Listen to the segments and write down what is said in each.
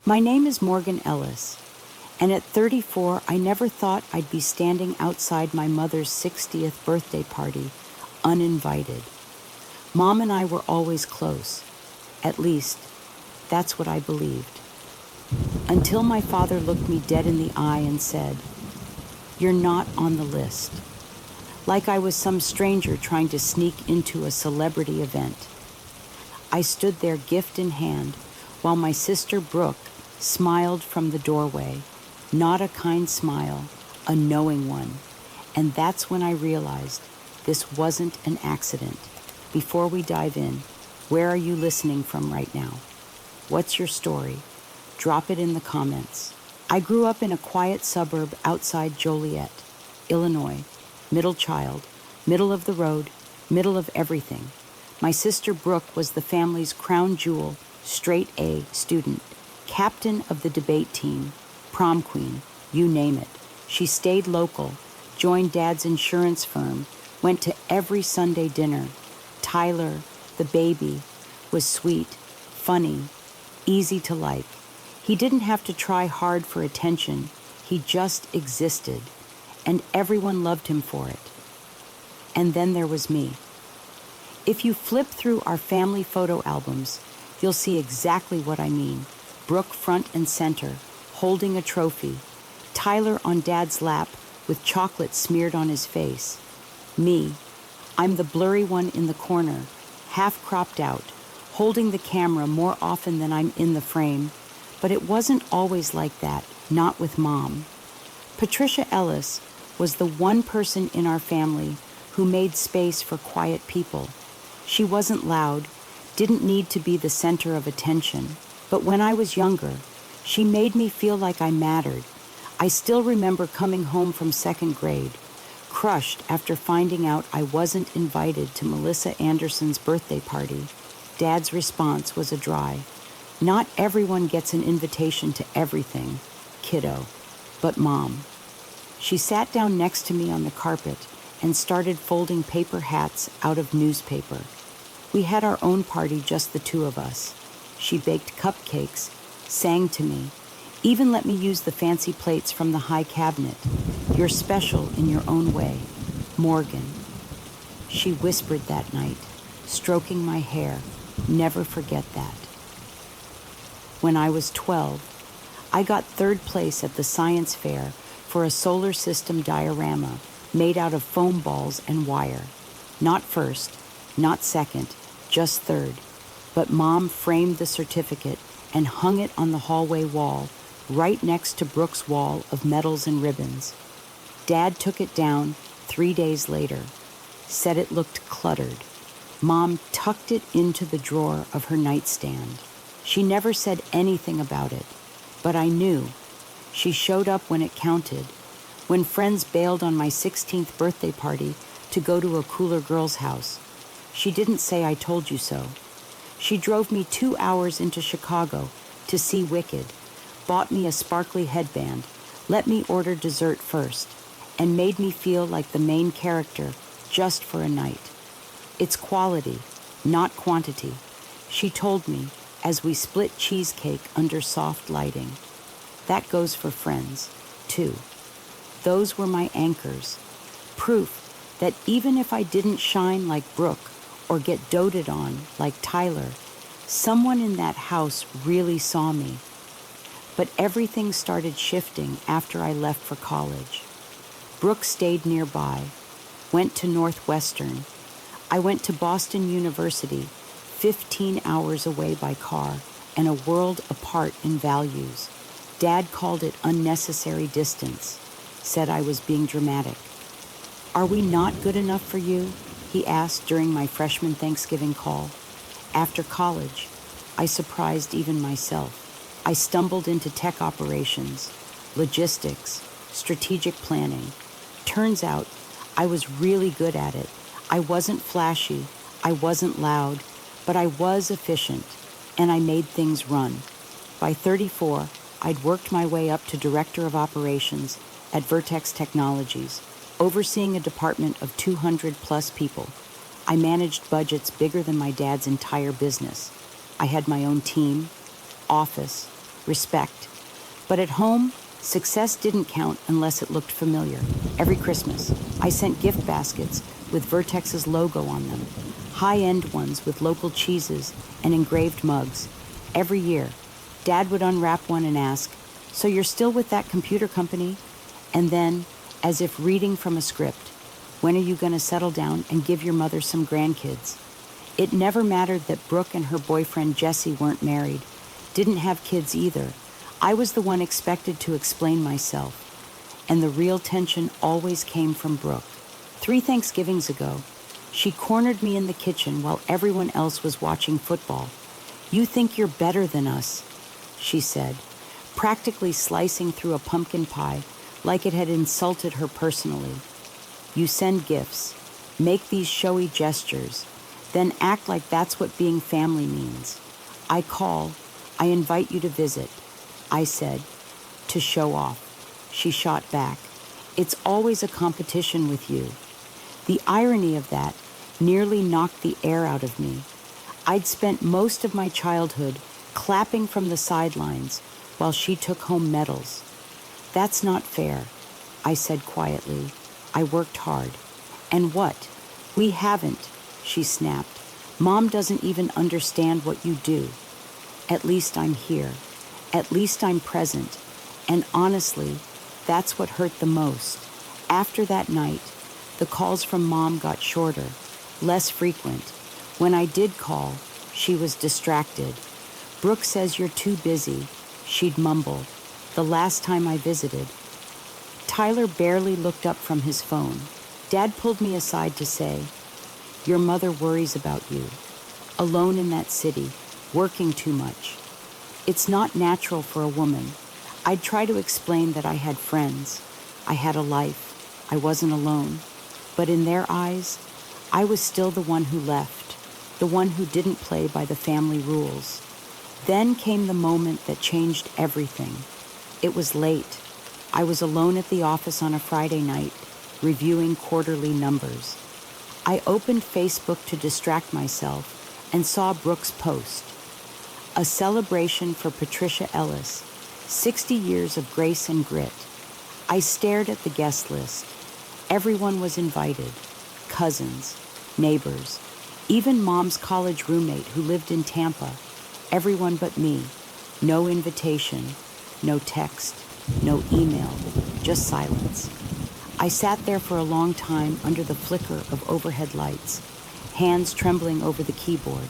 My name is Morgan Ellis, and at 34, I never thought I'd be standing outside my mother's 60th birthday party, uninvited. Mom and I were always close. At least, that's what I believed. Until my father looked me dead in the eye and said, "You're not on the list." Like I was some stranger trying to sneak into a celebrity event. I stood there, gift in hand, while my sister Brooke smiled from the doorway. Not a kind smile, a knowing one. And that's when I realized this wasn't an accident. Before we dive in, where are you listening from right now? What's your story? Drop it in the comments. I grew up in a quiet suburb outside Joliet, Illinois. Middle child, middle of the road, middle of everything. My sister Brooke was the family's crown jewel, straight A student, captain of the debate team, prom queen, you name it. She stayed local, joined Dad's insurance firm, went to every Sunday dinner. Tyler, the baby, was sweet, funny, easy to like. He didn't have to try hard for attention. He just existed, and everyone loved him for it. And then there was me. If you flip through our family photo albums, you'll see exactly what I mean. Brooke front and center, holding a trophy. Tyler on Dad's lap with chocolate smeared on his face. Me, I'm the blurry one in the corner, half cropped out, holding the camera more often than I'm in the frame. But it wasn't always like that, not with Mom. Patricia Ellis was the one person in our family who made space for quiet people. She wasn't loud, didn't need to be the center of attention. But when I was younger, she made me feel like I mattered. I still remember coming home from second grade, crushed after finding out I wasn't invited to Melissa Anderson's birthday party. Dad's response was a dry, "Not everyone gets an invitation to everything, kiddo." But Mom. She sat down next to me on the carpet and started folding paper hats out of newspaper. We had our own party, just the two of us. She baked cupcakes, sang to me, even let me use the fancy plates from the high cabinet. "You're special in your own way, Morgan." She whispered that night, stroking my hair. Never forget that. When I was 12, I got third place at the science fair for a solar system diorama made out of foam balls and wire. Not first, not second, just third. But Mom framed the certificate and hung it on the hallway wall, right next to Brooke's wall of medals and ribbons. Dad took it down 3 days later, said it looked cluttered. Mom tucked it into the drawer of her nightstand. She never said anything about it, but I knew. She showed up when it counted, when friends bailed on my 16th birthday party to go to a cooler girl's house. She didn't say "I told you so." She drove me 2 hours into Chicago to see Wicked, bought me a sparkly headband, let me order dessert first, and made me feel like the main character just for a night. It's quality, not quantity, she told me as we split cheesecake under soft lighting. That goes for friends, too. Those were my anchors, proof that even if I didn't shine like Brooke or get doted on like Tyler, someone in that house really saw me. But everything started shifting after I left for college. Brooke stayed nearby, went to Northwestern. I went to Boston University, 15 hours away by car, and a world apart in values. Dad called it unnecessary distance, said I was being dramatic. "Are we not good enough for you?" he asked during my freshman Thanksgiving call. After college, I surprised even myself. I stumbled into tech operations, logistics, strategic planning. Turns out I was really good at it. I wasn't flashy, I wasn't loud, but I was efficient, and I made things run. By 34, I'd worked my way up to Director of Operations at Vertex Technologies, overseeing a department of 200 plus people. I managed budgets bigger than my dad's entire business. I had my own team, office, respect. But at home, success didn't count unless it looked familiar. Every Christmas, I sent gift baskets with Vertex's logo on them, high-end ones with local cheeses and engraved mugs. Every year, Dad would unwrap one and ask, "So you're still with that computer company?" And then, as if reading from a script, "When are you going to settle down and give your mother some grandkids?" It never mattered that Brooke and her boyfriend Jesse weren't married, didn't have kids either. I was the one expected to explain myself, and the real tension always came from Brooke. 3 Thanksgivings ago, she cornered me in the kitchen while everyone else was watching football. "You think you're better than us," she said, practically slicing through a pumpkin pie like it had insulted her personally. "You send gifts, make these showy gestures, then act like that's what being family means. I call, I invite you to visit," I said, "to show off." She shot back, "It's always a competition with you." The irony of that nearly knocked the air out of me. I'd spent most of my childhood clapping from the sidelines while she took home medals. "That's not fair," I said quietly. "I worked hard." "And what?" "We haven't," she snapped. "Mom doesn't even understand what you do." At least I'm here. At least I'm present. And honestly, that's what hurt the most. After that night, the calls from Mom got shorter, less frequent. When I did call, she was distracted. "Brooke says you're too busy," she'd mumble, the last time I visited. Tyler barely looked up from his phone. Dad pulled me aside to say, "Your mother worries about you. Alone in that city, working too much. It's not natural for a woman." I'd try to explain that I had friends. I had a life. I wasn't alone. But in their eyes, I was still the one who left, the one who didn't play by the family rules. Then came the moment that changed everything. It was late. I was alone at the office on a Friday night, reviewing quarterly numbers. I opened Facebook to distract myself and saw Brooke's post. A celebration for Patricia Ellis, 60 years of grace and grit. I stared at the guest list. Everyone was invited. Cousins, neighbors, even Mom's college roommate who lived in Tampa. Everyone but me. No invitation, no text, no email, just silence. I sat there for a long time under the flicker of overhead lights, hands trembling over the keyboard.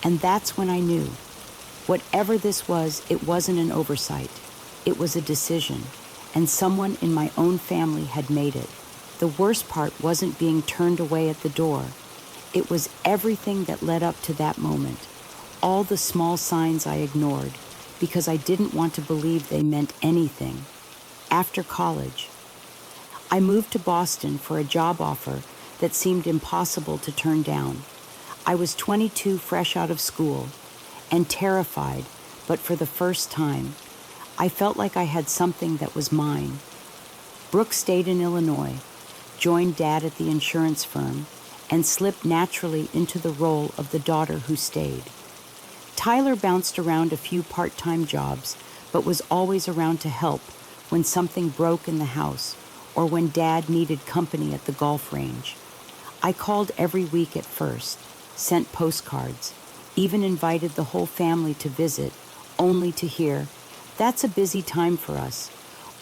And that's when I knew. Whatever this was, it wasn't an oversight. It was a decision, and someone in my own family had made it. The worst part wasn't being turned away at the door. It was everything that led up to that moment. All the small signs I ignored because I didn't want to believe they meant anything. After college, I moved to Boston for a job offer that seemed impossible to turn down. I was 22, fresh out of school, and terrified, but for the first time, I felt like I had something that was mine. Brooke stayed in Illinois, joined Dad at the insurance firm, and slipped naturally into the role of the daughter who stayed. Tyler bounced around a few part-time jobs, but was always around to help when something broke in the house or when Dad needed company at the golf range. I called every week at first, sent postcards, even invited the whole family to visit, only to hear, "That's a busy time for us,"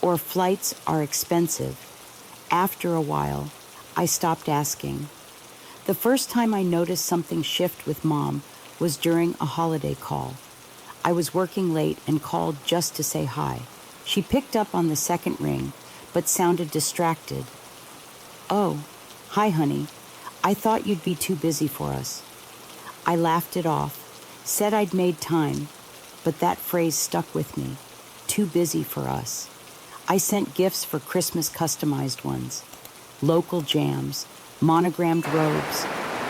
or "Flights are expensive." After a while, I stopped asking. The first time I noticed something shift with Mom was during a holiday call. I was working late and called just to say hi. She picked up on the second ring, but sounded distracted. "Oh, hi, honey. I thought you'd be too busy for us." I laughed it off, said I'd made time, but that phrase stuck with me. Too busy for us. I sent gifts for Christmas, customized ones, local jams, monogrammed robes,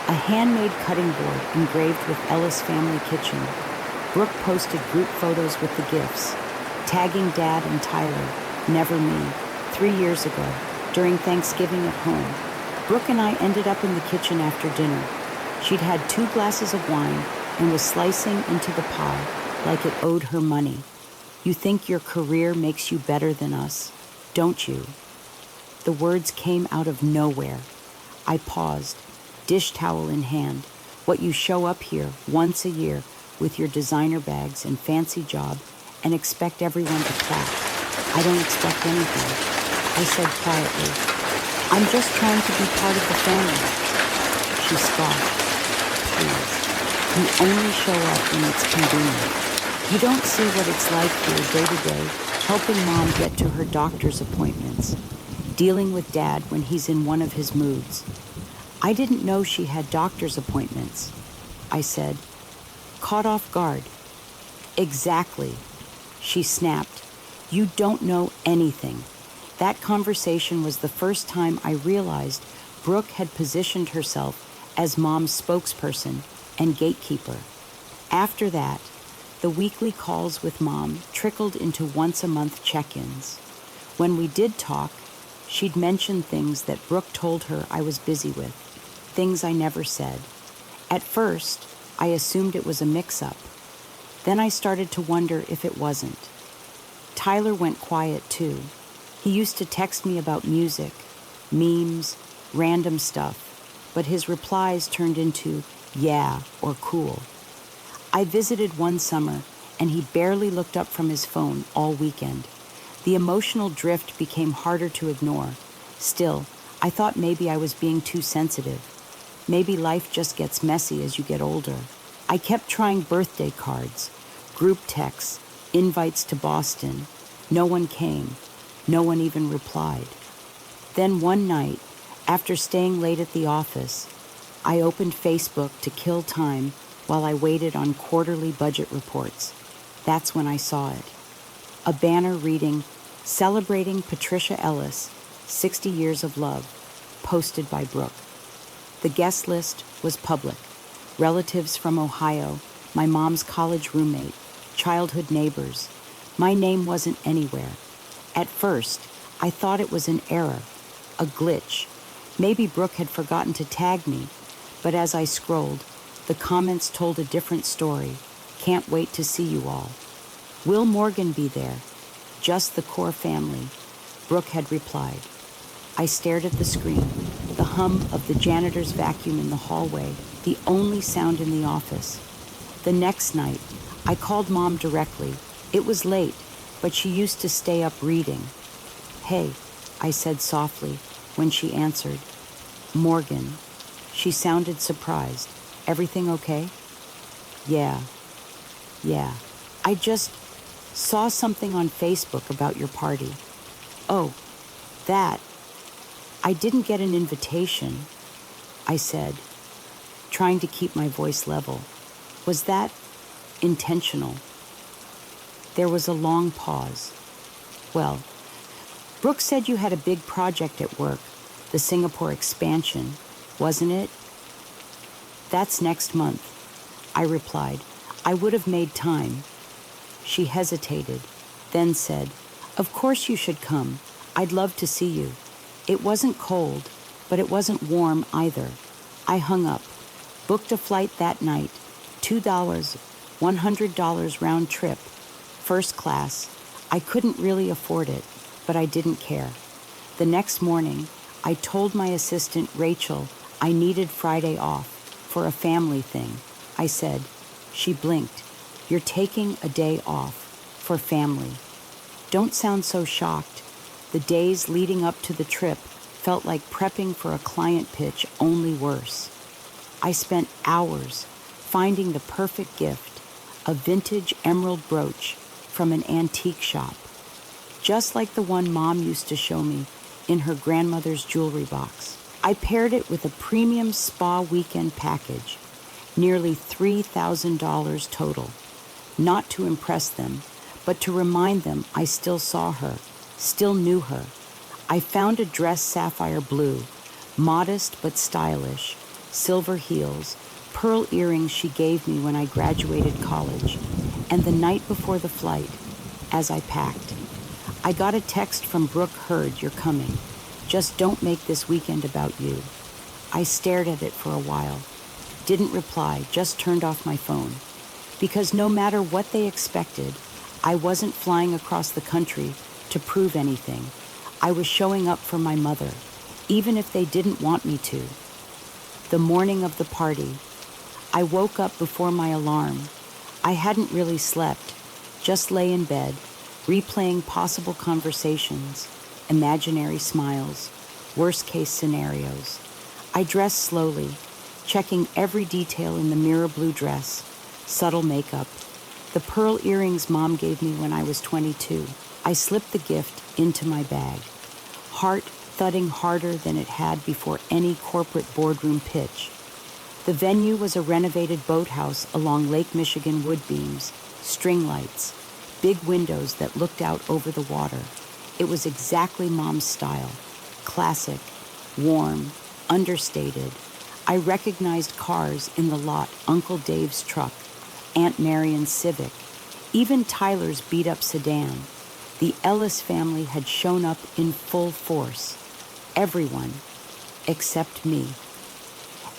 a handmade cutting board engraved with Ellis Family Kitchen. Brooke posted group photos with the gifts, tagging Dad and Tyler, never me, 3 years ago, during Thanksgiving at home. Brooke and I ended up in the kitchen after dinner. She'd had 2 glasses of wine and was slicing into the pie like it owed her money. You think your career makes you better than us, don't you? The words came out of nowhere. I paused, dish towel in hand. What you show up here once a year with your designer bags and fancy job and expect everyone to clap. I don't expect anything. I said quietly, I'm just trying to be part of the family. She scoffed. Please, you only show up when it's convenient. You don't see what it's like here day to day, helping Mom get to her doctor's appointments, dealing with Dad when he's in one of his moods. I didn't know she had doctor's appointments, I said, caught off guard. Exactly, she snapped. You don't know anything. That conversation was the first time I realized Brooke had positioned herself as Mom's spokesperson and gatekeeper. After that, the weekly calls with Mom trickled into once-a-month check-ins. When we did talk, she'd mention things that Brooke told her I was busy with, things I never said. At first, I assumed it was a mix-up. Then I started to wonder if it wasn't. Tyler went quiet too. He used to text me about music, memes, random stuff, but his replies turned into yeah or cool. I visited one summer, and he barely looked up from his phone all weekend. The emotional drift became harder to ignore. Still, I thought maybe I was being too sensitive. Maybe life just gets messy as you get older. I kept trying birthday cards, group texts, invites to Boston. No one came. No one even replied. Then one night, after staying late at the office, I opened Facebook to kill time while I waited on quarterly budget reports. That's when I saw it. A banner reading, Celebrating Patricia Ellis, 60 Years of Love, posted by Brooke. The guest list was public. Relatives from Ohio, my mom's college roommate, childhood neighbors. My name wasn't anywhere. At first, I thought it was an error, a glitch. Maybe Brooke had forgotten to tag me, but as I scrolled, the comments told a different story. Can't wait to see you all. Will Morgan be there? Just the core family, Brooke had replied. I stared at the screen, the hum of the janitor's vacuum in the hallway, the only sound in the office. The next night, I called Mom directly. It was late, but she used to stay up reading. Hey, I said softly when she answered. Morgan. She sounded surprised. Everything okay? Yeah. I just saw something on Facebook about your party. Oh, that. I didn't get an invitation, I said, trying to keep my voice level. Was that intentional? There was a long pause. Well, Brooke said you had a big project at work, the Singapore expansion, wasn't it? That's next month, I replied. I would have made time. She hesitated, then said, Of course you should come. I'd love to see you. It wasn't cold, but it wasn't warm either. I hung up, booked a flight that night, $2, $100 round trip, first class. I couldn't really afford it, but I didn't care. The next morning, I told my assistant, Rachel, I needed Friday off for a family thing. I said. She blinked. You're taking a day off for family. Don't sound so shocked. The days leading up to the trip felt like prepping for a client pitch, only worse. I spent hours finding the perfect gift, a vintage emerald brooch from an antique shop, just like the one Mom used to show me in her grandmother's jewelry box. I paired it with a premium spa weekend package, nearly $3,000 total, not to impress them, but to remind them I still saw her, still knew her. I found a dress sapphire blue, modest but stylish, silver heels, pearl earrings she gave me when I graduated college, and the night before the flight, as I packed, I got a text from Brooke Heard, you're coming. Just don't make this weekend about you. I stared at it for a while, didn't reply, just turned off my phone. Because no matter what they expected, I wasn't flying across the country to prove anything. I was showing up for my mother, even if they didn't want me to. The morning of the party, I woke up before my alarm. I hadn't really slept, just lay in bed, replaying possible conversations, imaginary smiles, worst-case scenarios. I dressed slowly, checking every detail in the mirror blue dress, subtle makeup, the pearl earrings Mom gave me when I was 22. I slipped the gift into my bag, heart thudding harder than it had before any corporate boardroom pitch. The venue was a renovated boathouse along Lake Michigan wood beams, string lights, big windows that looked out over the water. It was exactly Mom's style, classic, warm, understated. I recognized cars in the lot, Uncle Dave's truck, Aunt Marion's Civic, even Tyler's beat-up sedan. The Ellis family had shown up in full force. Everyone, except me.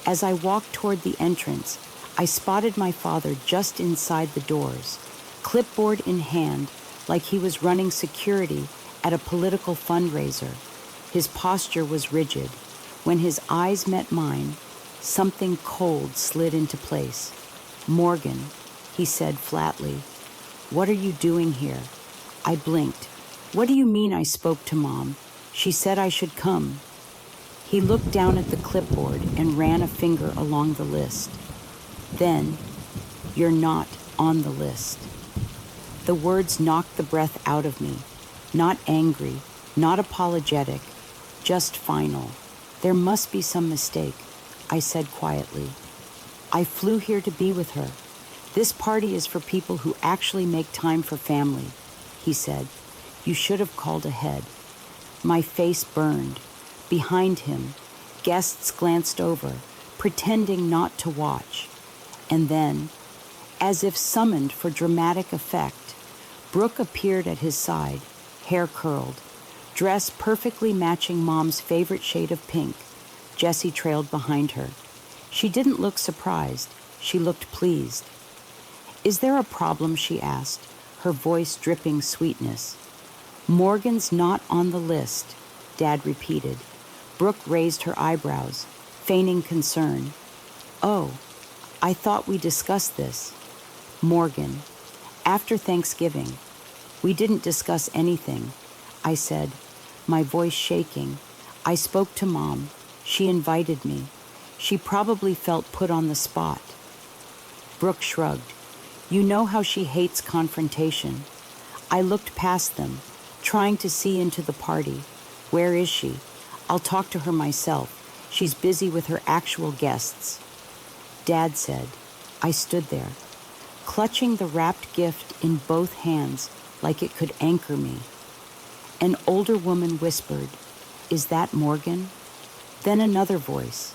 As I walked toward the entrance, I spotted my father just inside the doors, clipboard in hand, like he was running security at a political fundraiser. His posture was rigid. When his eyes met mine, something cold slid into place. "Morgan," he said flatly, "what are you doing here?" I blinked. "What do you mean I spoke to Mom? She said I should come." He looked down at the clipboard and ran a finger along the list. Then, "You're not on the list." The words knocked the breath out of me. Not angry, not apologetic, just final. "There must be some mistake," I said quietly. "I flew here to be with her. This party is for people who actually make time for family," he said. "You should have called ahead." My face burned. Behind him, guests glanced over, pretending not to watch. And then, as if summoned for dramatic effect, Brooke appeared at his side, hair curled, dress perfectly matching Mom's favorite shade of pink. Jessie trailed behind her. She didn't look surprised. She looked pleased. "Is there a problem?" she asked, her voice dripping sweetness. "Morgan's not on the list," Dad repeated. Brooke raised her eyebrows, feigning concern. "Oh, I thought we discussed this." "Morgan, after Thanksgiving." "We didn't discuss anything," I said, my voice shaking. "I spoke to Mom. She invited me. She probably felt put on the spot." Brooke shrugged. "You know how she hates confrontation." I looked past them, trying to see into the party. "Where is she? I'll talk to her myself. She's busy with her actual guests." Dad said. I stood there, clutching the wrapped gift in both hands like it could anchor me. An older woman whispered, "Is that Morgan?" Then another voice.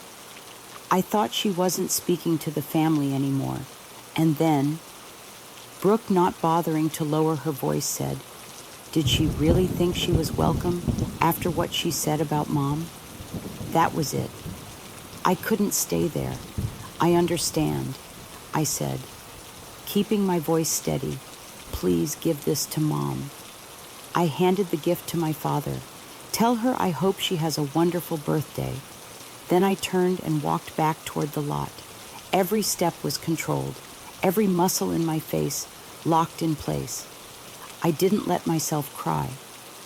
I thought she wasn't speaking to the family anymore. And then, Brooke, not bothering to lower her voice, said, "Did she really think she was welcome after what she said about Mom?" That was it. I couldn't stay there. "I understand," I said, keeping my voice steady. "Please give this to Mom." I handed the gift to my father. "Tell her I hope she has a wonderful birthday." Then I turned and walked back toward the lot. Every step was controlled, every muscle in my face locked in place. I didn't let myself cry,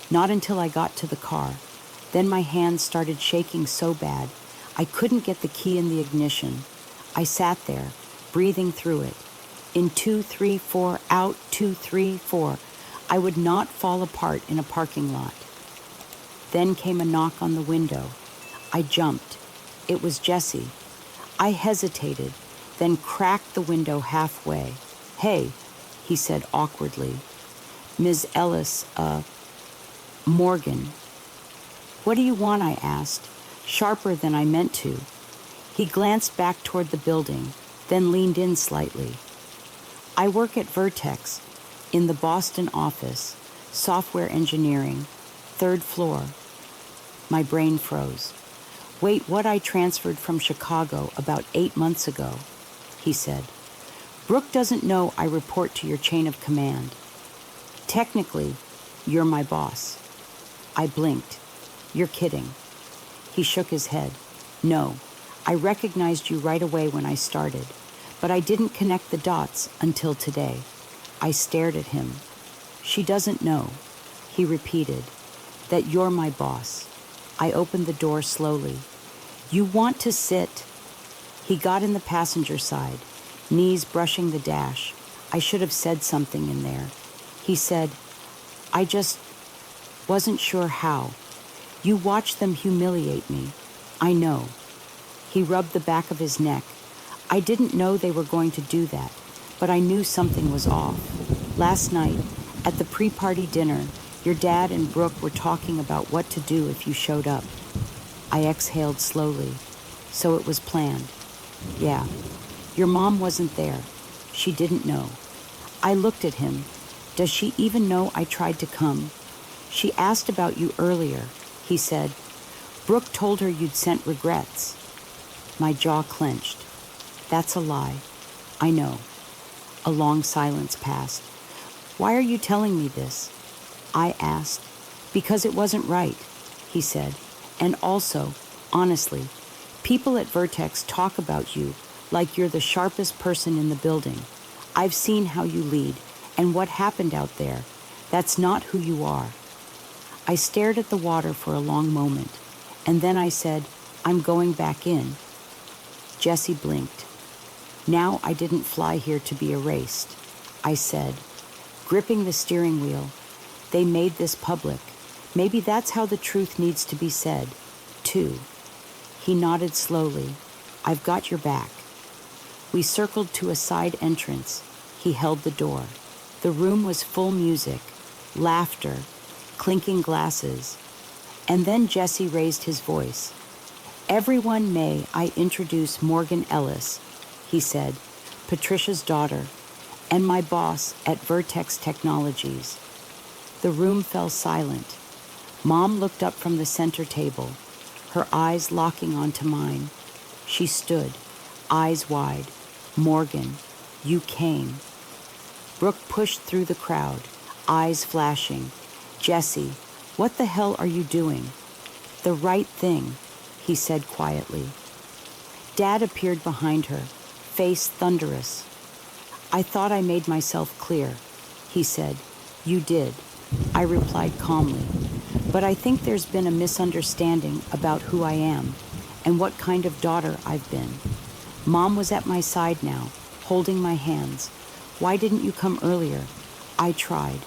not until I got to the car. Then my hands started shaking so bad, I couldn't get the key in the ignition. I sat there, breathing through it. In 2, 3, 4, out, 2, 3, 4. I would not fall apart in a parking lot. Then came a knock on the window. I jumped. It was Jessie. I hesitated, then cracked the window halfway. "Hey," he said awkwardly. "Ms. Ellis, Morgan." "What do you want?" I asked, sharper than I meant to. He glanced back toward the building, then leaned in slightly. "I work at Vertex, in the Boston office, software engineering, 3rd floor." My brain froze. "Wait, what? I transferred from Chicago about 8 months ago," he said. "Brooke doesn't know I report to your chain of command." Technically, you're my boss. I blinked. You're kidding. He shook his head. No, I recognized you right away when I started, but I didn't connect the dots until today. I stared at him. She doesn't know, he repeated, that you're my boss. I opened the door slowly. You want to sit? He got in the passenger side, knees brushing the dash. I should have said something in there. He said, I just wasn't sure how. You watch them humiliate me. I know. He rubbed the back of his neck. I didn't know they were going to do that, but I knew something was off. Last night, at the pre-party dinner, your dad and Brooke were talking about what to do if you showed up. I exhaled slowly. So it was planned. Yeah. Your mom wasn't there. She didn't know. I looked at him. Does she even know I tried to come? She asked about you earlier, he said. Brooke told her you'd sent regrets. My jaw clenched. That's a lie. I know. A long silence passed. Why are you telling me this? I asked. Because it wasn't right, he said. And also, honestly, people at Vertex talk about you like you're the sharpest person in the building. I've seen how you lead and what happened out there. That's not who you are. I stared at the water for a long moment, and then I said, I'm going back in. Jessie blinked. Now I didn't fly here to be erased, I said, gripping the steering wheel. They made this public. Maybe that's how the truth needs to be said, too. He nodded slowly. I've got your back. We circled to a side entrance. He held the door. The room was full music, laughter, clinking glasses. And then Jesse raised his voice. Everyone, may I introduce Morgan Ellis, he said, Patricia's daughter, and my boss at Vertex Technologies. The room fell silent. Mom looked up from the center table, her eyes locking onto mine. She stood, eyes wide. Morgan, you came. Brooke pushed through the crowd, eyes flashing. Jesse, what the hell are you doing? The right thing, he said quietly. Dad appeared behind her, face thunderous. I thought I made myself clear, he said. You did, I replied calmly. But I think there's been a misunderstanding about who I am and what kind of daughter I've been. Mom was at my side now, holding my hands. Why didn't you come earlier? I tried.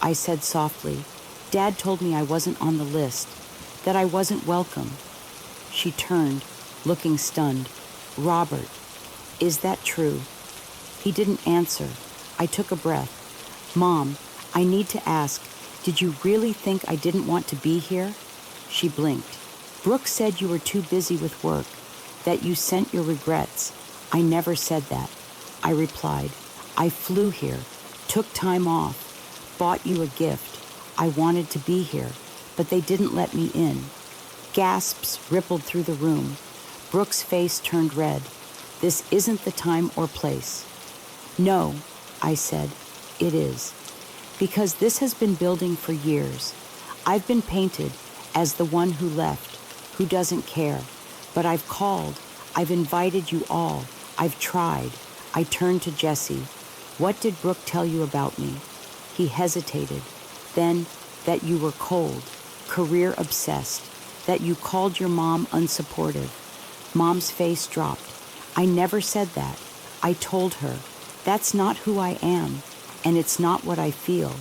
I said softly. Dad told me I wasn't on the list, that I wasn't welcome. She turned, looking stunned. Robert, is that true? He didn't answer. I took a breath. Mom, I need to ask, did you really think I didn't want to be here? She blinked. Brooke said you were too busy with work, that you sent your regrets. I never said that. I replied. I flew here, took time off, bought you a gift. I wanted to be here, but they didn't let me in. Gasps rippled through the room. Brooke's face turned red. This isn't the time or place. No, I said, it is. Because this has been building for years. I've been painted as the one who left, who doesn't care. But I've called, I've invited you all, I've tried. I turned to Jesse. What did Brooke tell you about me? He hesitated. Then, that you were cold, career obsessed, that you called your mom unsupportive. Mom's face dropped. I never said that. I told her, that's not who I am, and it's not what I feel.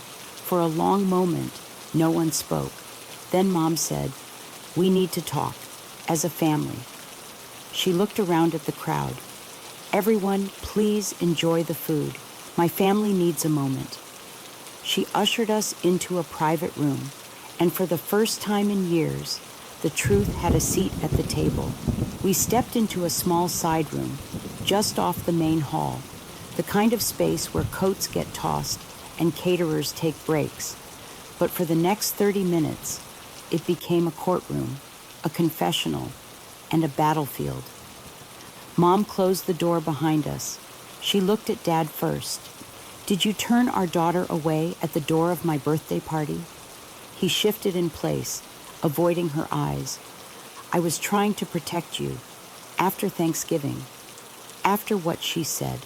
For a long moment, no one spoke. Then Mom said, we need to talk, as a family. She looked around at the crowd. Everyone, please enjoy the food. My family needs a moment. She ushered us into a private room, and for the first time in years, the truth had a seat at the table. We stepped into a small side room, just off the main hall, the kind of space where coats get tossed and caterers take breaks. But for the next 30 minutes, it became a courtroom, a confessional, and a battlefield. Mom closed the door behind us. She looked at Dad first. Did you turn our daughter away at the door of my birthday party? He shifted in place, avoiding her eyes. I was trying to protect you. After Thanksgiving. After what she said.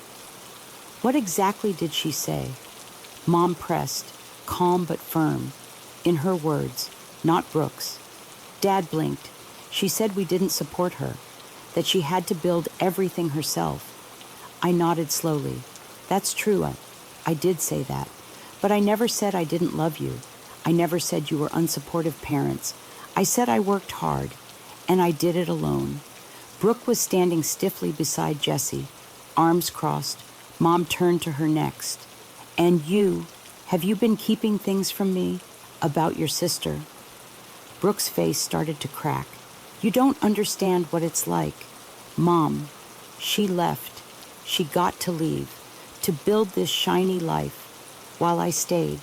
What exactly did she say? Mom pressed, calm but firm. In her words, not Brooke's. Dad blinked. She said we didn't support her, that she had to build everything herself. I nodded slowly. That's true, I did say that. But I never said I didn't love you. I never said you were unsupportive parents. I said I worked hard, and I did it alone. Brooke was standing stiffly beside Jessie, arms crossed. Mom turned to her next. And you, have you been keeping things from me about your sister? Brooke's face started to crack. You don't understand what it's like. Mom, she left. She got to leave, to build this shiny life. While I stayed,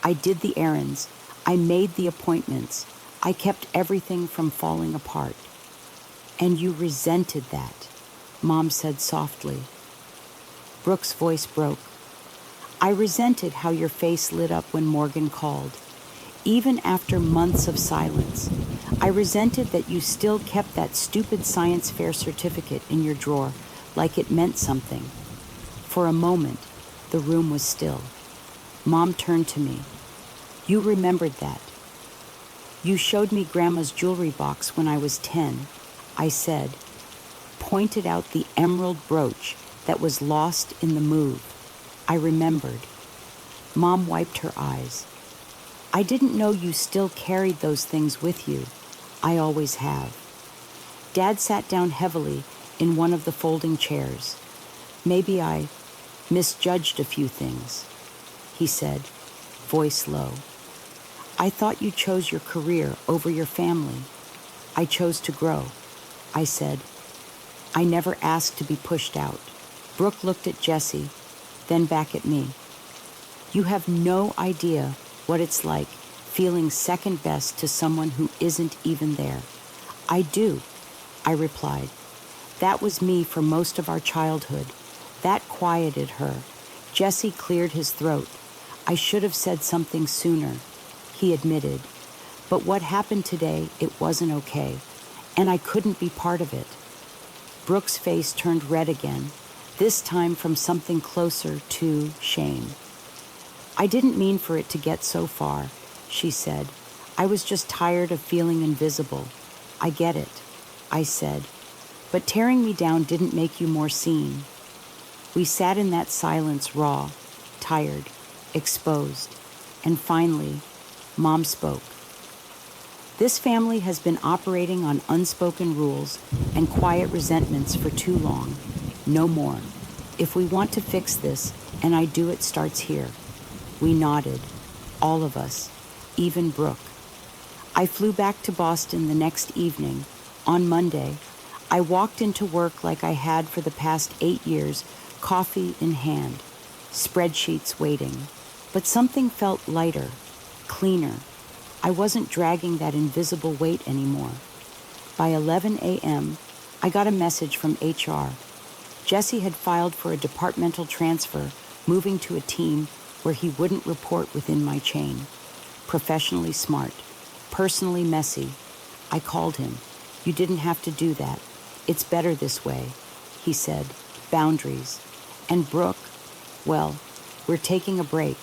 I did the errands. I made the appointments. I kept everything from falling apart. And you resented that, Mom said softly. Brooke's voice broke. I resented how your face lit up when Morgan called. Even after months of silence, I resented that you still kept that stupid science fair certificate in your drawer like it meant something. For a moment, the room was still. Mom turned to me. You remembered that. You showed me Grandma's jewelry box when I was 10, I said, pointed out the emerald brooch that was lost in the move. I remembered. Mom wiped her eyes. I didn't know you still carried those things with you. I always have. Dad sat down heavily in one of the folding chairs. Maybe I misjudged a few things, he said, voice low. I thought you chose your career over your family. I chose to grow, I said. I never asked to be pushed out. Brooke looked at Jessie, then back at me. You have no idea what it's like feeling second best to someone who isn't even there. I do, I replied. That was me for most of our childhood. That quieted her. Jessie cleared his throat. I should have said something sooner, he admitted. But what happened today, it wasn't okay, and I couldn't be part of it. Brooke's face turned red again, this time from something closer to shame. I didn't mean for it to get so far, she said. I was just tired of feeling invisible. I get it, I said. But tearing me down didn't make you more seen. We sat in that silence raw, tired, exposed, and finally, Mom spoke. This family has been operating on unspoken rules and quiet resentments for too long. No more. If we want to fix this, and I do, it starts here. We nodded, all of us, even Brooke. I flew back to Boston the next evening. On Monday, I walked into work like I had for the past 8 years, coffee in hand, spreadsheets waiting. But something felt lighter, cleaner. I wasn't dragging that invisible weight anymore. By 11 a.m., I got a message from HR. Jessie had filed for a departmental transfer, moving to a team where he wouldn't report within my chain. Professionally smart, personally messy. I called him. You didn't have to do that. It's better this way, he said. Boundaries. And Brooke, well, we're taking a break.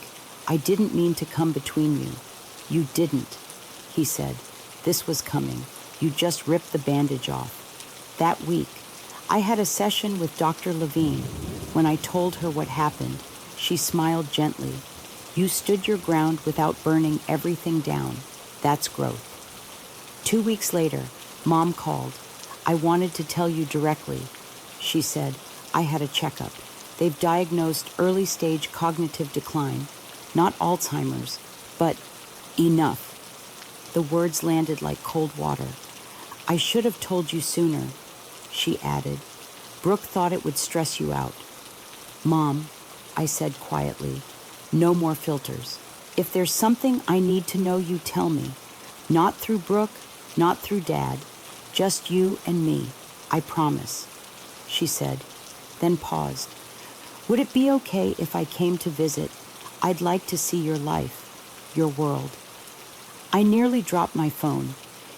I didn't mean to come between you. You didn't, he said. This was coming. You just ripped the bandage off. That week, I had a session with Dr. Levine. When I told her what happened, she smiled gently. You stood your ground without burning everything down. That's growth. 2 weeks later, Mom called. I wanted to tell you directly. She said, I had a checkup. They've diagnosed early-stage cognitive decline. Not Alzheimer's, but enough. The words landed like cold water. I should have told you sooner, she added. Brooke thought it would stress you out. Mom, I said quietly, no more filters. If there's something I need to know, you tell me. Not through Brooke, not through Dad. Just you and me, I promise, she said, then paused. Would it be okay if I came to visit? I'd like to see your life, your world. I nearly dropped my phone.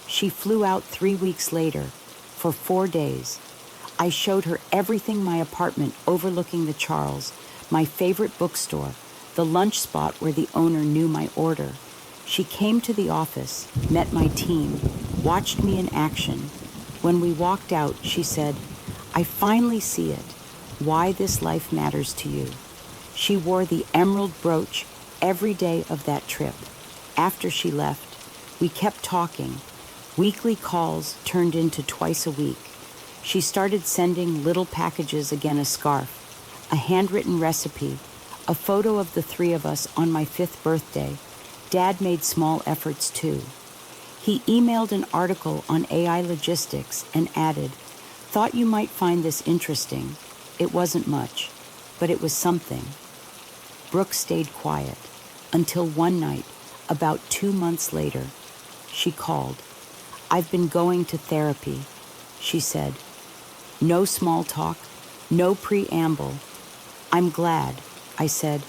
She flew out 3 weeks later, for 4 days. I showed her everything: my apartment overlooking the Charles, my favorite bookstore, the lunch spot where the owner knew my order. She came to the office, met my team, watched me in action. When we walked out, she said, "I finally see it, why this life matters to you." She wore the emerald brooch every day of that trip. After she left, we kept talking. Weekly calls turned into twice a week. She started sending little packages: again a scarf, a handwritten recipe, a photo of the three of us on my 5th birthday. Dad made small efforts too. He emailed an article on AI logistics and added, "Thought you might find this interesting." It wasn't much, but it was something. Brooke stayed quiet until one night, about 2 months later, she called. "I've been going to therapy," she said. No small talk, no preamble. "I'm glad," I said.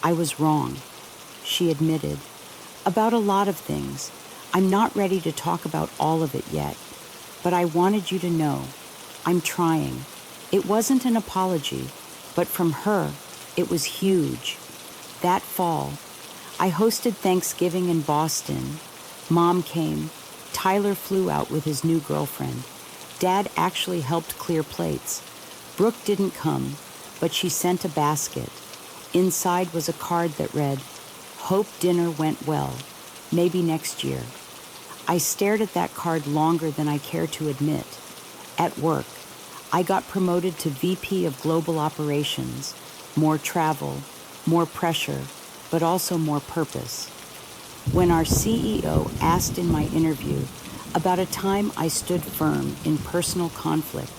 "I was wrong," she admitted. "About a lot of things. I'm not ready to talk about all of it yet, but I wanted you to know. I'm trying." It wasn't an apology, but from her, it was huge. That fall, I hosted Thanksgiving in Boston. Mom came. Tyler flew out with his new girlfriend. Dad actually helped clear plates. Brooke didn't come, but she sent a basket. Inside was a card that read, "Hope dinner went well. Maybe next year." I stared at that card longer than I care to admit. At work, I got promoted to VP of Global Operations. More travel, more pressure, but also more purpose. When our CEO asked in my interview about a time I stood firm in personal conflict,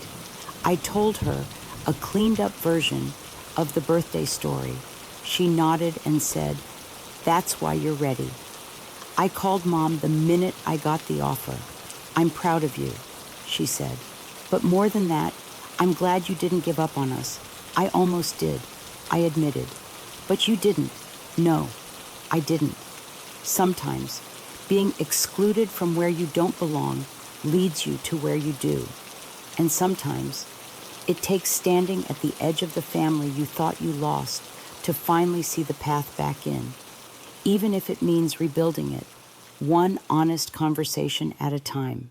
I told her a cleaned-up version of the birthday story. She nodded and said, "That's why you're ready." I called Mom the minute I got the offer. "I'm proud of you," she said. "But more than that, I'm glad you didn't give up on us." "I almost did," I admitted. "But you didn't." "No, I didn't." Sometimes, being excluded from where you don't belong leads you to where you do. And sometimes, it takes standing at the edge of the family you thought you lost to finally see the path back in, even if it means rebuilding it, one honest conversation at a time.